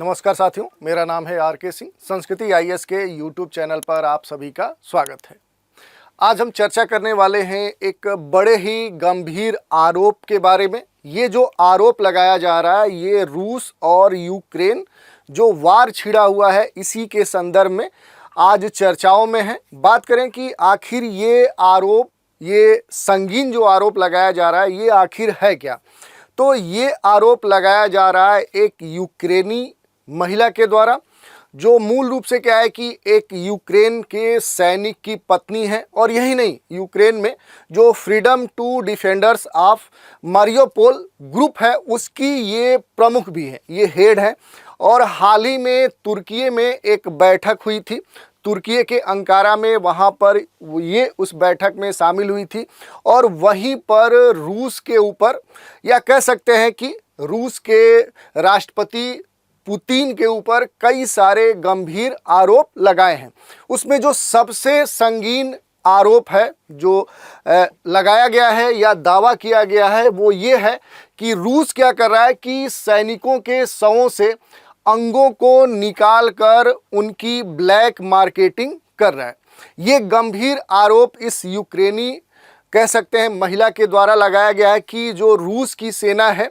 नमस्कार साथियों, मेरा नाम है आर के सिंह। संस्कृति आईएएस के यूट्यूब चैनल पर आप सभी का स्वागत है। आज हम चर्चा करने वाले हैं एक बड़े ही गंभीर आरोप के बारे में। ये जो आरोप लगाया जा रहा है, ये रूस और यूक्रेन जो वार छिड़ा हुआ है, इसी के संदर्भ में आज चर्चाओं में है। बात करें कि आखिर ये आरोप, ये संगीन जो आरोप लगाया जा रहा है, ये आखिर है क्या। तो ये आरोप लगाया जा रहा है एक यूक्रेनी महिला के द्वारा, जो मूल रूप से क्या है कि एक यूक्रेन के सैनिक की पत्नी है। और यही नहीं, यूक्रेन में जो freedom to defenders of Mariupol group है, उसकी ये प्रमुख भी है, ये हेड है। और हाल ही में तुर्की में एक बैठक हुई थी, तुर्की के अंकारा में, वहाँ पर ये उस बैठक में शामिल हुई थी। और वहीं पर रूस के ऊपर, या कह सकते हैं कि रूस के राष्ट्रपति पुतिन के ऊपर कई सारे गंभीर आरोप लगाए हैं। उसमें जो सबसे संगीन आरोप है जो लगाया गया है या दावा किया गया है, वो ये है कि रूस क्या कर रहा है कि सैनिकों के शवों से अंगों को निकाल कर उनकी ब्लैक मार्केटिंग कर रहा है। ये गंभीर आरोप इस यूक्रेनी, कह सकते हैं, महिला के द्वारा लगाया गया है कि जो रूस की सेना है,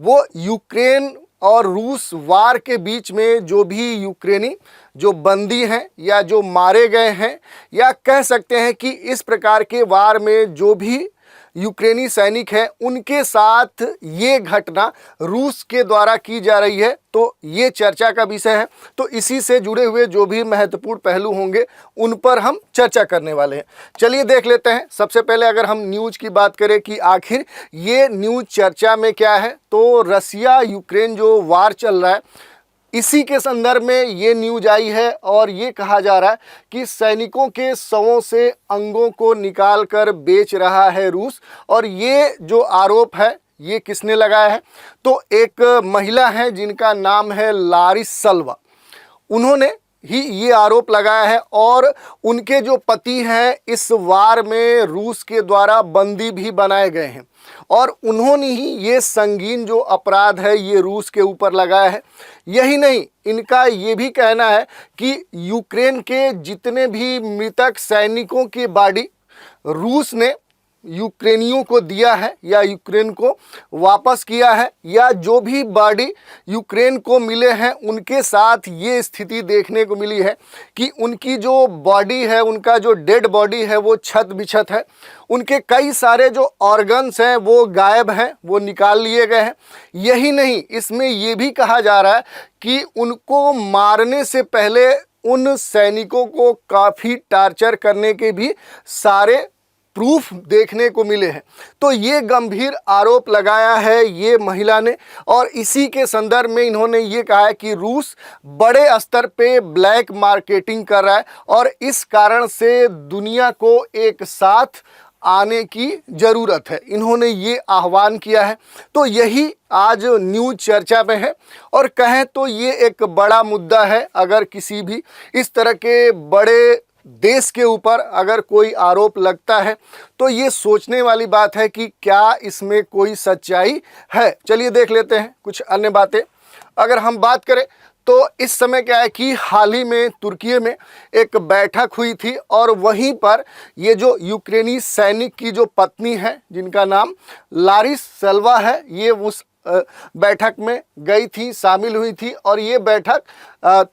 वो यूक्रेन और रूस वार के बीच में जो भी यूक्रेनी जो बंदी हैं या जो मारे गए हैं, या कह सकते हैं कि इस प्रकार के वार में जो भी यूक्रेनी सैनिक हैं, उनके साथ ये घटना रूस के द्वारा की जा रही है। तो ये चर्चा का विषय है। तो इसी से जुड़े हुए जो भी महत्वपूर्ण पहलू होंगे, उन पर हम चर्चा करने वाले हैं। चलिए देख लेते हैं। सबसे पहले अगर हम न्यूज़ की बात करें कि आखिर ये न्यूज़ चर्चा में क्या है, तो रसिया यूक्रेन जो वार चल रहा है, इसी के संदर्भ में ये न्यूज आई है। और ये कहा जा रहा है कि सैनिकों के शवों से अंगों को निकाल कर बेच रहा है रूस। और ये जो आरोप है, ये किसने लगाया है, तो एक महिला है जिनका नाम है लारिसल्वा, उन्होंने ही ये आरोप लगाया है। और उनके जो पति हैं, इस वार में रूस के द्वारा बंदी भी बनाए गए हैं। और उन्होंने ही ये संगीन जो अपराध है, ये रूस के ऊपर लगाया है। यही नहीं, इनका ये भी कहना है कि यूक्रेन के जितने भी मृतक सैनिकों की बॉडी रूस ने यूक्रेनियों को दिया है या यूक्रेन को वापस किया है, या जो भी बॉडी यूक्रेन को मिले हैं, उनके साथ ये स्थिति देखने को मिली है कि उनकी जो बॉडी है, उनका जो डेड बॉडी है, वो छत बिछत है। उनके कई सारे जो ऑर्गन्स हैं वो गायब हैं, वो निकाल लिए गए हैं। यही नहीं, इसमें ये भी कहा जा रहा है कि उनको मारने से पहले उन सैनिकों को काफ़ी टार्चर करने के भी सारे प्रूफ देखने को मिले हैं। तो ये गंभीर आरोप लगाया है ये महिला ने। और इसी के संदर्भ में इन्होंने ये कहा है कि रूस बड़े स्तर पे ब्लैक मार्केटिंग कर रहा है और इस कारण से दुनिया को एक साथ आने की ज़रूरत है। इन्होंने ये आह्वान किया है। तो यही आज न्यूज़ चर्चा में है। और कहें तो ये एक बड़ा मुद्दा है। अगर किसी भी इस तरह के बड़े देश के ऊपर अगर कोई आरोप लगता है, तो ये सोचने वाली बात है कि क्या इसमें कोई सच्चाई है। चलिए देख लेते हैं कुछ अन्य बातें। अगर हम बात करें तो इस समय क्या है कि हाल ही में तुर्की में एक बैठक हुई थी, और वहीं पर ये जो यूक्रेनी सैनिक की जो पत्नी है, जिनका नाम लारिसल्वा है, ये उस बैठक में गई थी, शामिल हुई थी। और ये बैठक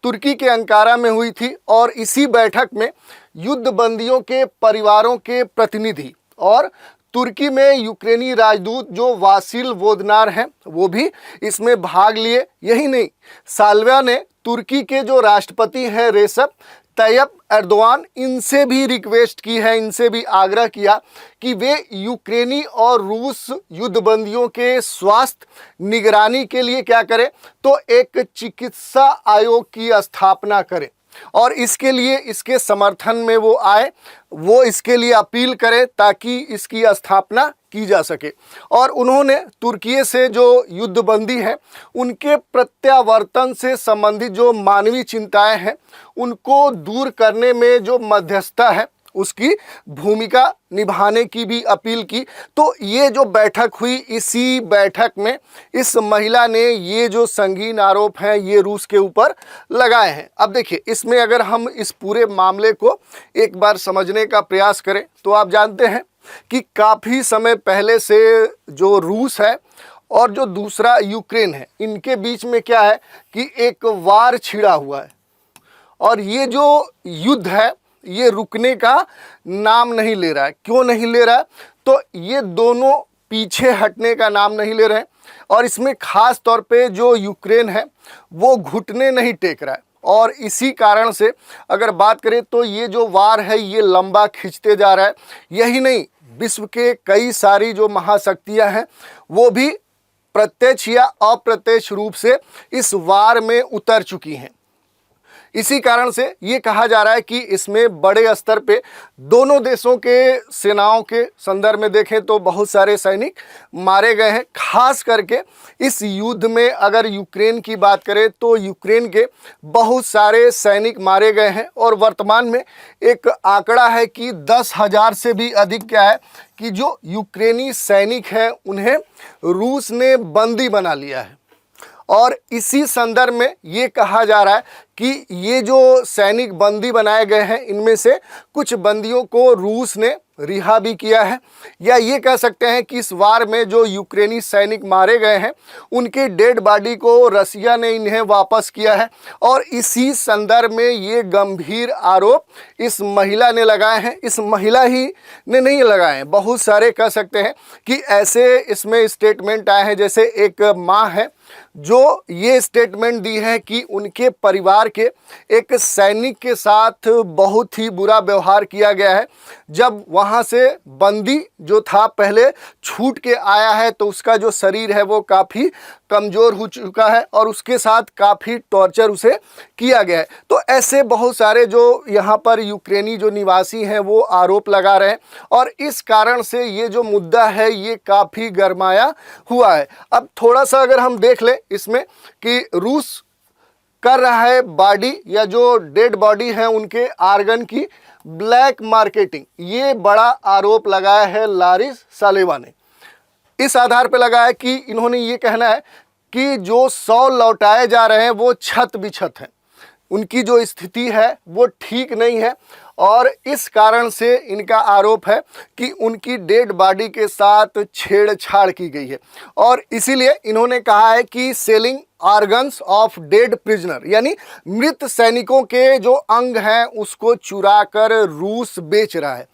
तुर्की के अंकारा में हुई थी। और इसी बैठक में युद्ध बंदियों के परिवारों के प्रतिनिधि और तुर्की में यूक्रेनी राजदूत जो वासिल वोदनार हैं, वो भी इसमें भाग लिए। यही नहीं, साल्वा ने तुर्की के जो राष्ट्रपति हैं रेसेप तैयब एर्दोआन, इनसे भी रिक्वेस्ट की है, इनसे भी आग्रह किया कि वे यूक्रेनी और रूस युद्धबंदियों के स्वास्थ्य निगरानी के लिए क्या करें, तो एक चिकित्सा आयोग की स्थापना करें। और इसके लिए, इसके समर्थन में वो आए, वो इसके लिए अपील करें ताकि इसकी स्थापना की जा सके। और उन्होंने तुर्की से जो युद्धबंदी हैं, उनके प्रत्यावर्तन से संबंधित जो मानवीय चिंताएं हैं, उनको दूर करने में जो मध्यस्थता है, उसकी भूमिका निभाने की भी अपील की। तो ये जो बैठक हुई, इसी बैठक में इस महिला ने ये जो संगीन आरोप हैं ये रूस के ऊपर लगाए हैं। अब देखिए, इसमें अगर हम इस पूरे मामले को एक बार समझने का प्रयास करें तो आप जानते हैं कि काफ़ी समय पहले से जो रूस है और जो दूसरा यूक्रेन है, इनके बीच में क्या है कि एक वार छिड़ा हुआ है और ये जो युद्ध है ये रुकने का नाम नहीं ले रहा है। क्यों नहीं ले रहा है? तो ये दोनों पीछे हटने का नाम नहीं ले रहे हैं और इसमें खास तौर पे जो यूक्रेन है वो घुटने नहीं टेक रहा है। और इसी कारण से अगर बात करें तो ये जो वार है ये लंबा खींचते जा रहा है। यही नहीं, विश्व के कई सारी जो महाशक्तियां हैं वो भी प्रत्यक्ष या अप्रत्यक्ष रूप से इस वार में उतर चुकी हैं। इसी कारण से ये कहा जा रहा है कि इसमें बड़े स्तर पे दोनों देशों के सेनाओं के संदर्भ में देखें तो बहुत सारे सैनिक मारे गए हैं। खास करके इस युद्ध में अगर यूक्रेन की बात करें तो यूक्रेन के बहुत सारे सैनिक मारे गए हैं और वर्तमान में एक आंकड़ा है कि 10,000 से भी अधिक क्या है कि जो यूक्रेनी सैनिक हैं उन्हें रूस ने बंदी बना लिया है। और इसी संदर्भ में ये कहा जा रहा है कि ये जो सैनिक बंदी बनाए गए हैं इनमें से कुछ बंदियों को रूस ने रिहा भी किया है, या ये कह सकते हैं कि इस वार में जो यूक्रेनी सैनिक मारे गए हैं उनके डेड बॉडी को रसिया ने इन्हें वापस किया है। और इसी संदर्भ में ये गंभीर आरोप इस महिला ने लगाए हैं। इस महिला ही ने नहीं लगाए हैं, बहुत सारे कह सकते हैं कि ऐसे इसमें स्टेटमेंट आए हैं। जैसे एक माँ है जो ये स्टेटमेंट दी है कि उनके परिवार के एक सैनिक के साथ बहुत ही बुरा व्यवहार किया गया है। जब वहाँ से बंदी जो था पहले छूट के आया है तो उसका जो शरीर है वो काफ़ी कमज़ोर हो चुका है और उसके साथ काफ़ी टॉर्चर उसे किया गया है। तो ऐसे बहुत सारे जो यहाँ पर यूक्रेनी जो निवासी हैं वो आरोप लगा रहे हैं और इस कारण से ये जो मुद्दा है ये काफ़ी गरमाया हुआ है। अब थोड़ा सा अगर हम देख लें इसमें कि रूस कर रहा है बॉडी या जो डेड बॉडी है उनके आर्गन की ब्लैक मार्केटिंग, ये बड़ा आरोप लगाया है लारिस सालेवा ने। इस आधार पर लगाया कि इन्होंने ये कहना है कि जो 100 लौटाए जा रहे हैं वो छत बिछत हैं, उनकी जो स्थिति है वो ठीक नहीं है और इस कारण से इनका आरोप है कि उनकी डेड बॉडी के साथ छेड़छाड़ की गई है। और इसीलिए इन्होंने कहा है कि selling organs of dead prisoner, यानी मृत सैनिकों के जो अंग हैं उसको चुरा कर रूस बेच रहा है।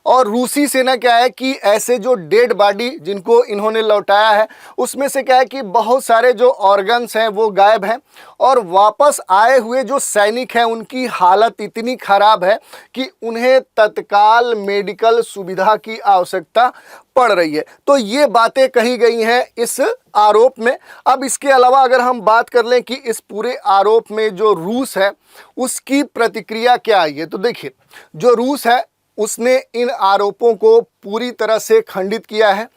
और रूसी सेना क्या है कि ऐसे जो डेड बॉडी जिनको इन्होंने लौटाया है उसमें से क्या है कि बहुत सारे जो ऑर्गन्स हैं वो गायब हैं और वापस आए हुए जो सैनिक हैं उनकी हालत इतनी ख़राब है कि उन्हें तत्काल मेडिकल सुविधा की आवश्यकता पड़ रही है। तो ये बातें कही गई हैं इस आरोप में। अब इसके अलावा अगर हम बात कर लें कि इस पूरे आरोप में जो रूस है उसकी प्रतिक्रिया क्या आई है, तो देखिए जो रूस है उसने इन आरोपों को पूरी तरह से खंडित किया है,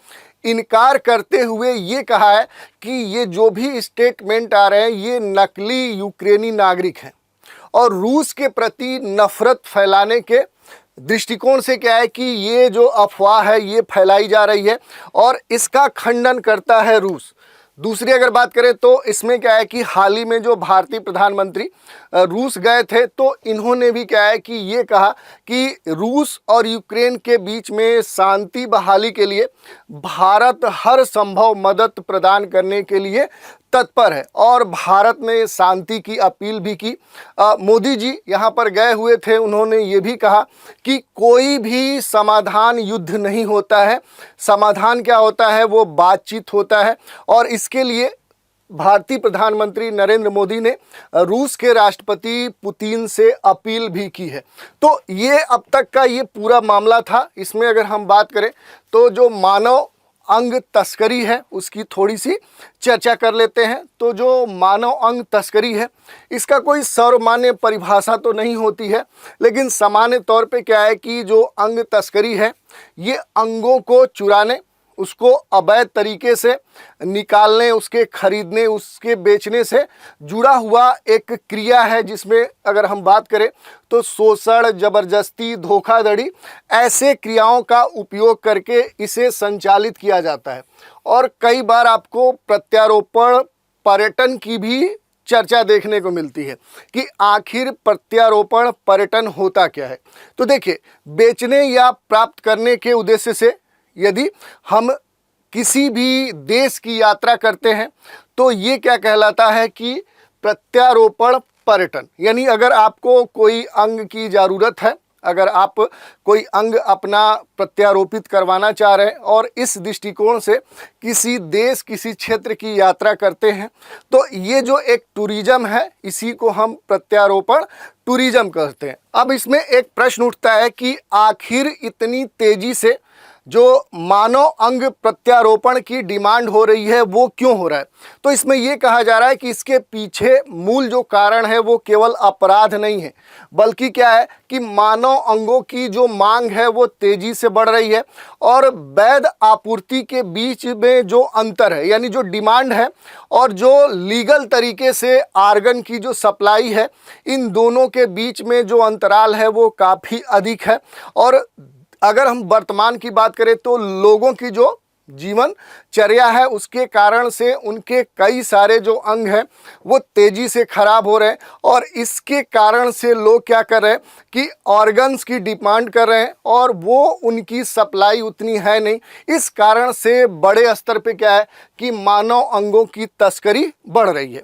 इनकार करते हुए ये कहा है कि ये जो भी स्टेटमेंट आ रहे हैं ये नकली यूक्रेनी नागरिक हैं और रूस के प्रति नफरत फैलाने के दृष्टिकोण से क्या है कि ये जो अफवाह है ये फैलाई जा रही है और इसका खंडन करता है रूस। दूसरी अगर बात करें तो इसमें क्या है कि हाल ही में जो भारतीय प्रधानमंत्री रूस गए थे तो इन्होंने भी क्या है कि ये कहा कि रूस और यूक्रेन के बीच में शांति बहाली के लिए भारत हर संभव मदद प्रदान करने के लिए तत्पर है और भारत ने शांति की अपील भी की। मोदी जी यहाँ पर गए हुए थे, उन्होंने ये भी कहा कि कोई भी समाधान युद्ध नहीं होता है, समाधान क्या होता है वो बातचीत होता है। और इसके लिए भारतीय प्रधानमंत्री नरेंद्र मोदी ने रूस के राष्ट्रपति पुतिन से अपील भी की है। तो ये अब तक का ये पूरा मामला था। इसमें अगर हम बात करें तो जो मानव अंग तस्करी है उसकी थोड़ी सी चर्चा कर लेते हैं। तो जो मानव अंग तस्करी है इसका कोई सर्वमान्य परिभाषा तो नहीं होती है, लेकिन सामान्य तौर पे क्या है कि जो अंग तस्करी है ये अंगों को चुराने उसको अवैध तरीके से निकालने, उसके खरीदने, उसके बेचने से जुड़ा हुआ एक क्रिया है, जिसमें अगर हम बात करें तो शोषण, जबरदस्ती, धोखाधड़ी, ऐसे क्रियाओं का उपयोग करके इसे संचालित किया जाता है। और कई बार आपको प्रत्यारोपण पर्यटन की भी चर्चा देखने को मिलती है कि आखिर प्रत्यारोपण पर्यटन होता क्या है। तो देखिए, बेचने या प्राप्त करने के उद्देश्य से यदि हम किसी भी देश की यात्रा करते हैं तो ये क्या कहलाता है कि प्रत्यारोपण पर्यटन। यानी अगर आपको कोई अंग की ज़रूरत है, अगर आप कोई अंग अपना प्रत्यारोपित करवाना चाह रहे हैं और इस दृष्टिकोण से किसी देश, किसी क्षेत्र की यात्रा करते हैं, तो ये जो एक टूरिज्म है, इसी को हम प्रत्यारोपण टूरिज्म कहते हैं। अब इसमें एक प्रश्न उठता है कि आखिर इतनी तेजी से जो मानव अंग प्रत्यारोपण की डिमांड हो रही है वो क्यों हो रहा है। तो इसमें ये कहा जा रहा है कि इसके पीछे मूल जो कारण है वो केवल अपराध नहीं है, बल्कि क्या है कि मानव अंगों की जो मांग है वो तेजी से बढ़ रही है और वैध आपूर्ति के बीच में जो अंतर है, यानी जो डिमांड है और जो लीगल तरीके से आर्गन की जो सप्लाई है, इन दोनों के बीच में जो अंतराल है वो काफ़ी अधिक है। और अगर हम वर्तमान की बात करें तो लोगों की जो जीवनचर्या है उसके कारण से उनके कई सारे जो अंग हैं वो तेज़ी से ख़राब हो रहे हैं और इसके कारण से लोग क्या कर रहे हैं कि ऑर्गन्स की डिमांड कर रहे हैं और वो उनकी सप्लाई उतनी है नहीं। इस कारण से बड़े स्तर पे क्या है कि मानव अंगों की तस्करी बढ़ रही है।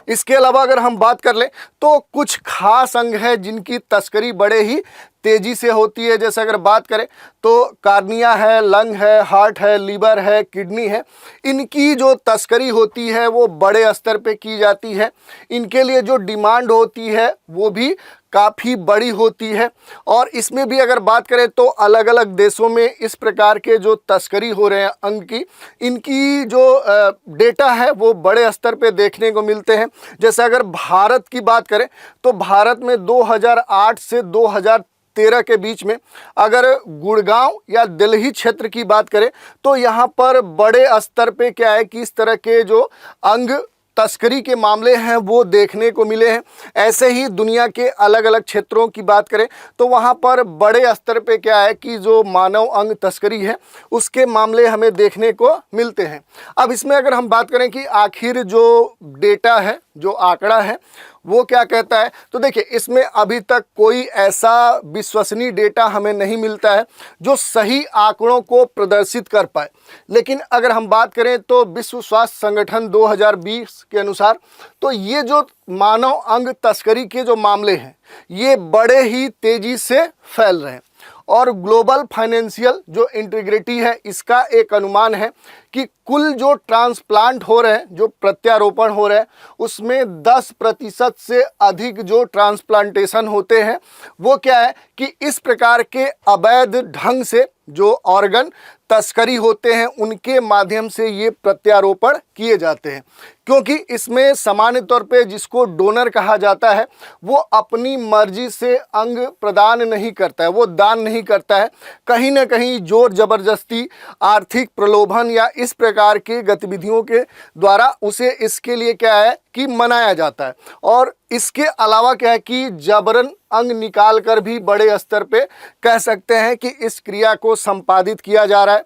इसके अलावा अगर हम बात कर लें तो कुछ खास अंग हैं जिनकी तस्करी बड़े ही तेज़ी से होती है। जैसे अगर बात करें तो कार्निया है, लंग है, हार्ट है, लीवर है, किडनी है, इनकी जो तस्करी होती है वो बड़े स्तर पे की जाती है। इनके लिए जो डिमांड होती है वो भी काफ़ी बड़ी होती है और इसमें भी अगर बात करें तो अलग अलग देशों में इस प्रकार के जो तस्करी हो रहे हैं अंग की, इनकी जो डेटा है वो बड़े स्तर पे देखने को मिलते हैं। जैसे अगर भारत की बात करें तो भारत में 2008 से 2013 के बीच में अगर गुड़गांव या दिल्ली क्षेत्र की बात करें तो यहाँ पर बड़े स्तर पे क्या है कि इस तरह के जो अंग तस्करी के मामले हैं वो देखने को मिले हैं। ऐसे ही दुनिया के अलग अलग क्षेत्रों की बात करें तो वहाँ पर बड़े स्तर पे क्या है कि जो मानव अंग तस्करी है उसके मामले हमें देखने को मिलते हैं। अब इसमें अगर हम बात करें कि आखिर जो डेटा है, जो आंकड़ा है वो क्या कहता है, तो देखिए इसमें अभी तक कोई ऐसा विश्वसनीय डेटा हमें नहीं मिलता है जो सही आंकड़ों को प्रदर्शित कर पाए। लेकिन अगर हम बात करें तो विश्व स्वास्थ्य संगठन 2020 के अनुसार तो ये जो मानव अंग तस्करी के जो मामले हैं ये बड़े ही तेज़ी से फैल रहे हैं और ग्लोबल फाइनेंशियल जो इंटीग्रिटी है इसका एक अनुमान है कि कुल जो ट्रांसप्लांट हो रहे हैं, जो प्रत्यारोपण हो रहे हैं, उसमें 10% से अधिक जो ट्रांसप्लांटेशन होते हैं वो क्या है कि इस प्रकार के अवैध ढंग से जो ऑर्गन तस्करी होते हैं उनके माध्यम से ये प्रत्यारोपण किए जाते हैं। क्योंकि इसमें सामान्य तौर पे जिसको डोनर कहा जाता है वो अपनी मर्जी से अंग प्रदान नहीं करता है, वो दान नहीं करता है, कहीं ना कहीं जोर जबरदस्ती, आर्थिक प्रलोभन या इस प्रकार की गतिविधियों के द्वारा उसे इसके लिए क्या है कि मनाया जाता है। और इसके अलावा क्या है कि जबरन अंग निकाल कर भी बड़े स्तर पे कह सकते हैं कि इस क्रिया को संपादित किया जा रहा है।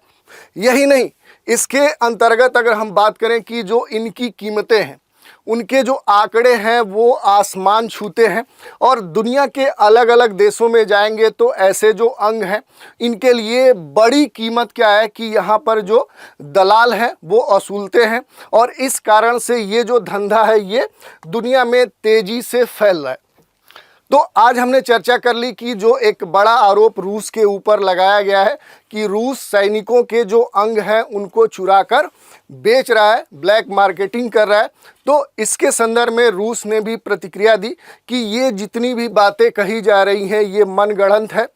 यही नहीं, इसके अंतर्गत अगर हम बात करें कि जो इनकी कीमतें हैं, उनके जो आंकड़े हैं वो आसमान छूते हैं और दुनिया के अलग अलग देशों में जाएंगे तो ऐसे जो अंग हैं इनके लिए बड़ी कीमत क्या है कि यहाँ पर जो दलाल हैं वो वसूलते हैं और इस कारण से ये जो धंधा है ये दुनिया में तेज़ी से फैल रहा है। तो आज हमने चर्चा कर ली कि जो एक बड़ा आरोप रूस के ऊपर लगाया गया है कि रूस सैनिकों के जो अंग हैं उनको चुरा कर बेच रहा है, ब्लैक मार्केटिंग कर रहा है। तो इसके संदर्भ में रूस ने भी प्रतिक्रिया दी कि ये जितनी भी बातें कही जा रही हैं ये मनगढ़ंत है।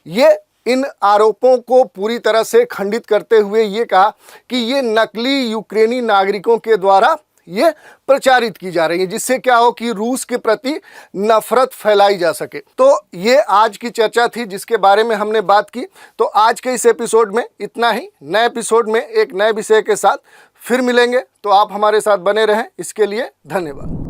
ये इन आरोपों को पूरी तरह से खंडित करते हुए ये कहा कि ये नकली यूक्रेनी नागरिकों के द्वारा ये प्रचारित की जा रही है, जिससे क्या हो कि रूस के प्रति नफरत फैलाई जा सके। तो ये आज की चर्चा थी जिसके बारे में हमने बात की। तो आज के इस एपिसोड में इतना ही। नए एपिसोड में एक नए विषय के साथ फिर मिलेंगे, तो आप हमारे साथ बने रहें। इसके लिए धन्यवाद।